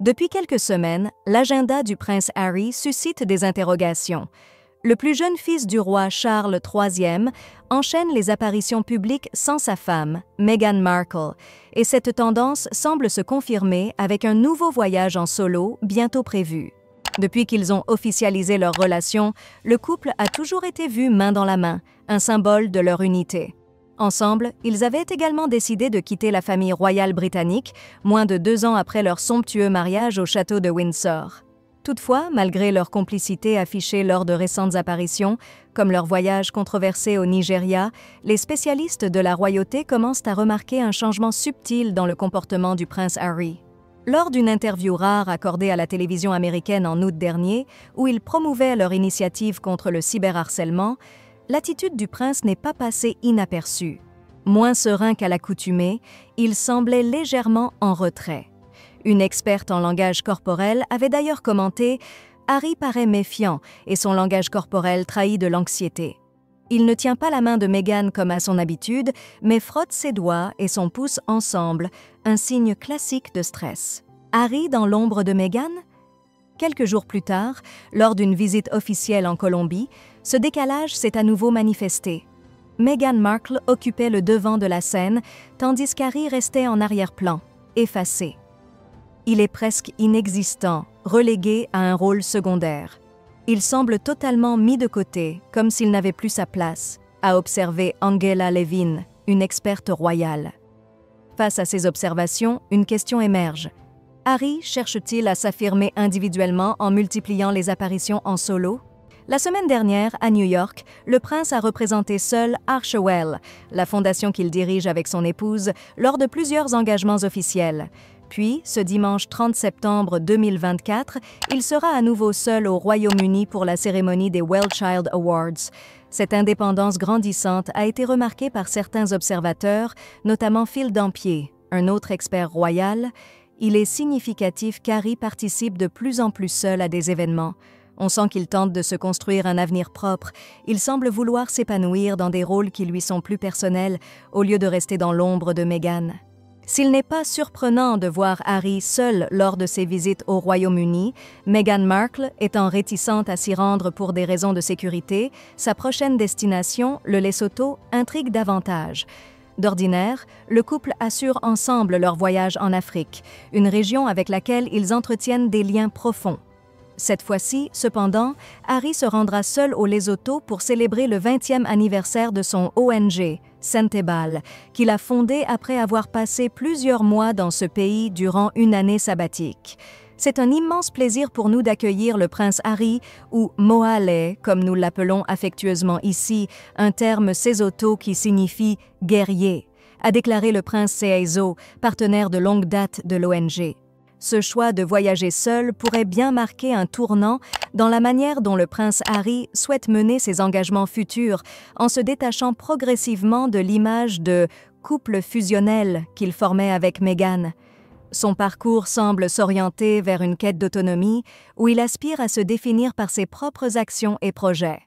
Depuis quelques semaines, l'agenda du prince Harry suscite des interrogations. Le plus jeune fils du roi Charles III enchaîne les apparitions publiques sans sa femme, Meghan Markle, et cette tendance semble se confirmer avec un nouveau voyage en solo bientôt prévu. Depuis qu'ils ont officialisé leur relation, le couple a toujours été vu main dans la main, un symbole de leur unité. Ensemble, ils avaient également décidé de quitter la famille royale britannique, moins de 2 ans après leur somptueux mariage au château de Windsor. Toutefois, malgré leur complicité affichée lors de récentes apparitions, comme leur voyage controversé au Nigeria, les spécialistes de la royauté commencent à remarquer un changement subtil dans le comportement du prince Harry. Lors d'une interview rare accordée à la télévision américaine en août dernier, où ils promouvaient leur initiative contre le cyberharcèlement, l'attitude du prince n'est pas passée inaperçue. Moins serein qu'à l'accoutumée, il semblait légèrement en retrait. Une experte en langage corporel avait d'ailleurs commenté « Harry paraît méfiant et son langage corporel trahit de l'anxiété ». Il ne tient pas la main de Meghan comme à son habitude, mais frotte ses doigts et son pouce ensemble, un signe classique de stress. Harry dans l'ombre de Meghan ? Quelques jours plus tard, lors d'une visite officielle en Colombie, ce décalage s'est à nouveau manifesté. Meghan Markle occupait le devant de la scène, tandis qu'Harry restait en arrière-plan, effacé. Il est presque inexistant, relégué à un rôle secondaire. Il semble totalement mis de côté, comme s'il n'avait plus sa place, a observé Angela Levin, une experte royale. Face à ces observations, une question émerge. Harry cherche-t-il à s'affirmer individuellement en multipliant les apparitions en solo? La semaine dernière, à New York, le prince a représenté seul Archewell, la fondation qu'il dirige avec son épouse, lors de plusieurs engagements officiels. Puis, ce dimanche 30 septembre 2024, il sera à nouveau seul au Royaume-Uni pour la cérémonie des Well Child Awards. Cette indépendance grandissante a été remarquée par certains observateurs, notamment Phil Dampier, un autre expert royal. Il est significatif qu'Harry participe de plus en plus seul à des événements. On sent qu'il tente de se construire un avenir propre. Il semble vouloir s'épanouir dans des rôles qui lui sont plus personnels, au lieu de rester dans l'ombre de Meghan. S'il n'est pas surprenant de voir Harry seul lors de ses visites au Royaume-Uni, Meghan Markle étant réticente à s'y rendre pour des raisons de sécurité, sa prochaine destination, le Lesotho, intrigue davantage. D'ordinaire, le couple assure ensemble leur voyage en Afrique, une région avec laquelle ils entretiennent des liens profonds. Cette fois-ci, cependant, Harry se rendra seul au Lesotho pour célébrer le 20e anniversaire de son ONG, Sentebale, qu'il a fondé après avoir passé plusieurs mois dans ce pays durant une année sabbatique. C'est un immense plaisir pour nous d'accueillir le prince Harry, ou Moale, comme nous l'appelons affectueusement ici, un terme Sesotho qui signifie « guerrier », a déclaré le prince Seeiso, partenaire de longue date de l'ONG. Ce choix de voyager seul pourrait bien marquer un tournant dans la manière dont le prince Harry souhaite mener ses engagements futurs, en se détachant progressivement de l'image de couple fusionnel qu'il formait avec Meghan. Son parcours semble s'orienter vers une quête d'autonomie où il aspire à se définir par ses propres actions et projets.